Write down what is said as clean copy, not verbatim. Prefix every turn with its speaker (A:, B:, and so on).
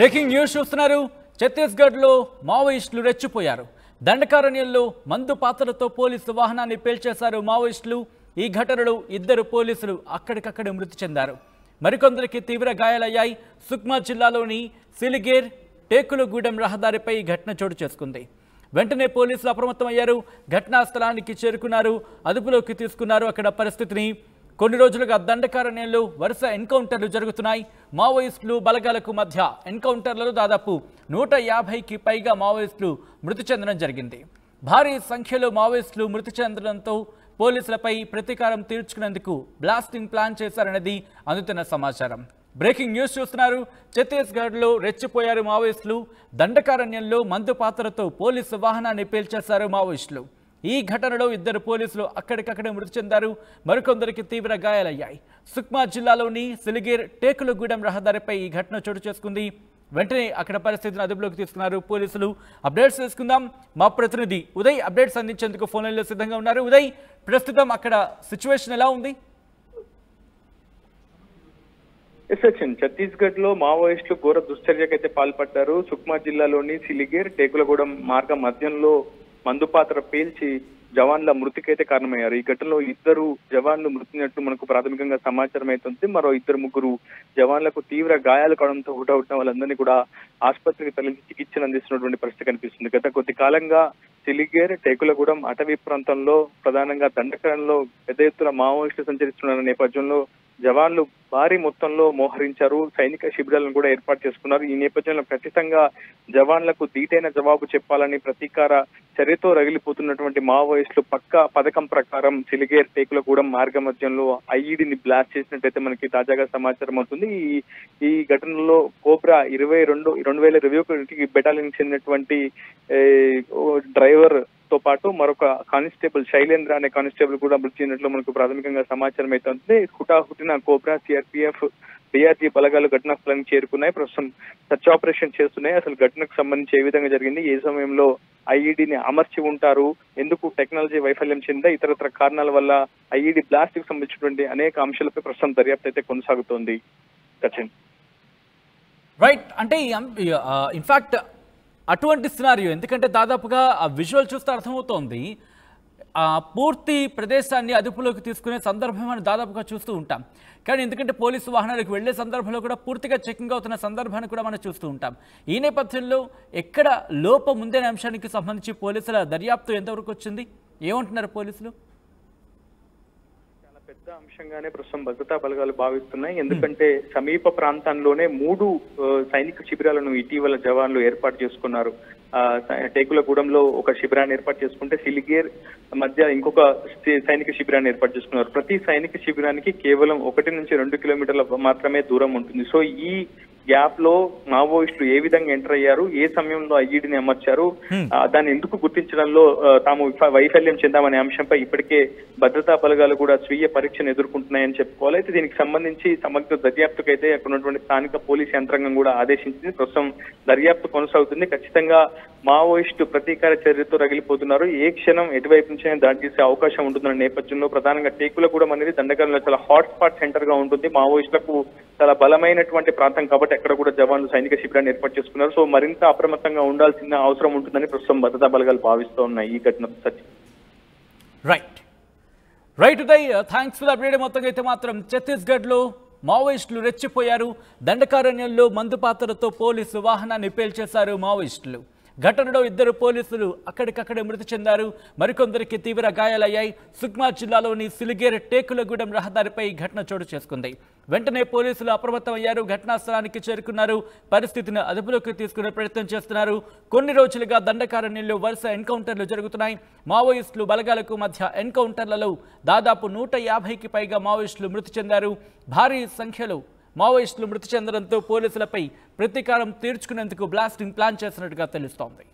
A: Breaking news చూస్తున్నారు. ఛత్తీస్గఢ్లో మావోయిస్టులు రెచ్చిపోయారు. దండకారణ్యంలో మందు పాత్రలతో పోలీసు వాహనాన్ని పేల్చేశారు మావోయిస్టులు. ఈ ఘటనలో 2 పోలీసులు అక్కడికక్కడే మృతి చెందారు. మరికొందరికి తీవ్ర గాయాలయ్యాయి. సుక్మా జిల్లాలోని సిలిగేర్ టేకులగూడెం రహదారిపై ఈ ఘటన చోటు చేసుకుంది. వెంటనే పోలీసులు అప్రమత్తమయ్యారు. ఘటనా స్థలానికి చేరుకున్నారు, అదుపులోకి తీసుకున్నారు అక్కడ పరిస్థితిని. కొన్ని రోజులుగా దండకారణ్యంలో వరుస ఎన్కౌంటర్లు జరుగుతున్నాయి. మావోయిస్టులు బలగాలకు మధ్య ఎన్కౌంటర్లలో దాదాపు 150కి పైగా మావోయిస్టులు మృతి చెందడం జరిగింది. భారీ సంఖ్యలో మావోయిస్టులు మృతి చెందడంతో పోలీసులపై ప్రతీకారం తీర్చుకునేందుకు బ్లాస్టింగ్ ప్లాన్ చేశారనేది అందుతున్న సమాచారం. బ్రేకింగ్ న్యూస్ చూస్తున్నారు. ఛత్తీస్గఢ్లో రెచ్చిపోయారు మావోయిస్టులు. దండకారణ్యంలో మందు పాత్రతో పోలీసు వాహనాన్ని పేల్చేశారు మావోయిస్టులు. ఈ ఘటనలో 2 పోలీసులు అక్కడికక్కడే మృతి చెందారు. మరికొందరికి తీవ్ర గాయాలయ్యాయి. సుక్మా జిల్లాలోని సిలిగేర్ టేకులగూడెం రహదారిపై ఈ ఘటన చోటు చేసుకుంది. వెంటనే అక్కడ పరిస్థితిని అదుపులోకి తీసుకున్నారు పోలీసులు. అప్డేట్స్ తీసుకుందాం. మా ప్రతినిధి ఉదయ్ అప్డేట్స్ అందించేందుకు ఫోన్ లైన్లో సిద్ధంగా ఉన్నారు. ఉదయ్, ప్రస్తుతం అక్కడ సిచ్యువేషన్ ఎలా ఉంది?
B: ఛత్తీస్గఢ్ లో మావోయిస్టులు ఘోర దుశ్చర్యకైతే పాల్పడ్డారు. సుక్మా జిల్లాలోని సిలిగేర్ టేకులగూడెం మార్గం మధ్యంలో మందుపాత్ర పేల్చి జవాన్ల మృతికైతే కారణమయ్యారు. ఈ ఘటనలో 2 జవాన్లు మృతినట్టు మనకు ప్రాథమికంగా సమాచారం అవుతుంది. మరో 2-3 జవాన్లకు తీవ్ర గాయాలు కావడంతో హుటాహుటిన వాళ్ళందరినీ కూడా ఆసుపత్రికి తరలించి చికిత్సలు అందిస్తున్నటువంటి పరిస్థితి కనిపిస్తుంది. గత కొద్ది కాలంగా సిలిగేర్ టేకులగూడెం అటవీ ప్రాంతంలో ప్రధానంగా దండకారణ్యంలో పెద్ద ఎత్తున మావోయిస్టులు సంచరిస్తున్న నేపథ్యంలో జవాన్లు భారీ మొత్తంలో మోహరించారు. సైనిక శిబిరాలను కూడా ఏర్పాటు చేసుకున్నారు. ఈ నేపథ్యంలో ఖచ్చితంగా జవాన్లకు ధీటైన జవాబు చెప్పాలని ప్రతీకార చర్యతో రగిలిపోతున్నటువంటి మావోయిస్టులు పక్కా పథకం ప్రకారం సిలిగేర్ టేకులగూడెం మార్గ మధ్యంలో ఐఈడిని బ్లాస్ట్ చేసినట్టయితే మనకి తాజాగా సమాచారం అవుతుంది. ఈ ఘటనలో కోబ్రా 2021 బెటాలియన్ చెందినటువంటి డ్రైవర్ తో పాటు మరొక కానిస్టేబుల్ శైలేంద్ర అనే కానిస్టేబుల్ కూడా మృతి చెందినట్లు మనకు ప్రాథమికంగా సమాచారం అవుతుంది. హుటాహుటిన కోబ్రా, సిఆర్పిఎఫ్, డిఆర్జీ బలగాలు ఘటనా స్థలానికి చేరుకున్నాయి. ప్రస్తుతం సర్చ్ ఆపరేషన్ చేస్తున్నాయి. అసలు ఘటనకు సంబంధించి ఏ విధంగా జరిగింది, ఏ సమయంలో ఐఈడిని అమర్చి ఉంటారు, ఎందుకు టెక్నాలజీ వైఫల్యం చెందా, ఇతరత్ర కారణాల వల్ల ఐఈడి బ్లాస్ట్ కి సంబంధించినటువంటి అనేక అంశాలపై ప్రస్తుతం దర్యాప్తు అయితే కొనసాగుతోంది.
A: రైట్, అంటే ఇన్ఫాక్ట్ అటువంటి సినారియో, ఎందుకంటే దాదాపుగా ఆ విజువల్ చూస్తే అర్థమవుతోంది పూర్తి ప్రదేశాన్ని అదుపులోకి తీసుకునే సందర్భం అని దాదాపుగా చూస్తూ ఉంటాం. కానీ ఎందుకంటే పోలీసు వాహనాలకు వెళ్లే సందర్భంలో కూడా పూర్తిగా చెకింగ్ అవుతున్న సందర్భాన్ని కూడా మనం చూస్తూ ఉంటాం. ఈ నేపథ్యంలో ఎక్కడ లోపం ఉందనే అంశానికి సంబంధించి పోలీసుల దర్యాప్తు ఎంతవరకు వచ్చింది, ఏమంటున్నారు పోలీసులు?
B: పెద్ద అంశంగానే ప్రస్తుతం భద్రతా బలగాలు భావిస్తున్నాయి. ఎందుకంటే సమీప ప్రాంతంలోనే 3 సైనిక శిబిరాలను ఇటీవల జవాన్లు ఏర్పాటు చేసుకున్నారు. టేకులగూడెంలో ఒక శిబిరాన్ని ఏర్పాటు చేసుకుంటే సిలిగేర్ మధ్య ఇంకొక సైనిక శిబిరాన్ని ఏర్పాటు చేసుకున్నారు. ప్రతి సైనిక శిబిరానికి కేవలం 1 నుంచి 2 కిలోమీటర్ల మాత్రమే దూరం ఉంటుంది. సో ఈ గ్యాప్ లో మావోయిస్టులు ఏ విధంగా ఎంటర్ అయ్యారు, ఏ సమయంలో ఐఈడిని అమర్చారు, దాన్ని ఎందుకు గుర్తించడంలో తాము వైఫల్యం చెందామనే అంశంపై ఇప్పటికే భద్రతా బలగాలు కూడా స్వీయ పరీక్షను ఎదుర్కొంటున్నాయని చెప్పుకోవాలి. అయితే దీనికి సంబంధించి సమగ్ర దర్యాప్తుకైతే అక్కడ ఉన్నటువంటి స్థానిక పోలీస్ యంత్రాంగం కూడా ఆదేశించింది. ప్రస్తుతం దర్యాప్తు కొనసాగుతుంది. ఖచ్చితంగా మావోయిస్టు ప్రతీకార చర్యతో రగిలిపోతున్నారు. ఏ క్షణం ఎటువైపు నుంచి దాడి చేసే అవకాశం ఉంటుందన్న నేపథ్యంలో ప్రధానంగా టేకులగూడెం అనేది దండకారణ్యంలో చాలా హాట్ స్పాట్ సెంటర్ గా ఉంటుంది. మావోయిస్టులకు చాలా బలమైనటువంటి ప్రాంతం కాబట్టి అక్కడ కూడా జవాన్లు సైనిక శిబిరాన్ని ఏర్పాటు చేసుకున్నారు. సో మరింత అప్రమత్తంగా ఉండాల్సిన అవసరం ఉంటుందని ప్రస్తుతం భద్రతా బలగాలు భావిస్తూ ఉన్నాయి ఈ ఘటన.
A: Right Uday, thanks for update. మొత్తంగా అయితే మాత్రం ఛత్తీస్గఢ్లో మావోయిస్టులు రెచ్చిపోయారు. దండకారణ్యంలో మందు పాత్రతో పోలీసు వాహనాన్ని పేల్చేశారు మావోయిస్టులు. ఘటనలో 2 పోలీసులు అక్కడికక్కడే మృతి చెందారు. మరికొందరికి తీవ్ర గాయాలయ్యాయి. సుక్మా జిల్లాలోని సిలిగేర్ టేకులగూడెం రహదారిపై ఈ ఘటన చోటు చేసుకుంది. వెంటనే పోలీసులు అప్రమత్తమయ్యారు, ఘటనా స్థలానికి చేరుకున్నారు, పరిస్థితిని అదుపులోకి తీసుకునే ప్రయత్నం చేస్తున్నారు. కొన్ని రోజులుగా దండకారణ్యంలో వరుస ఎన్కౌంటర్లు జరుగుతున్నాయి. మావోయిస్టులు బలగాలకు మధ్య ఎన్కౌంటర్లలో దాదాపు 150కి పైగా మావోయిస్టులు మృతి చెందారు. భారీ సంఖ్యలో మావోయిస్టులు మృతి చెందడంతో పోలీసులపై ప్రతీకారం తీర్చుకునేందుకు బ్లాస్టింగ్ ప్లాన్ చేసినట్టుగా తెలుస్తోంది.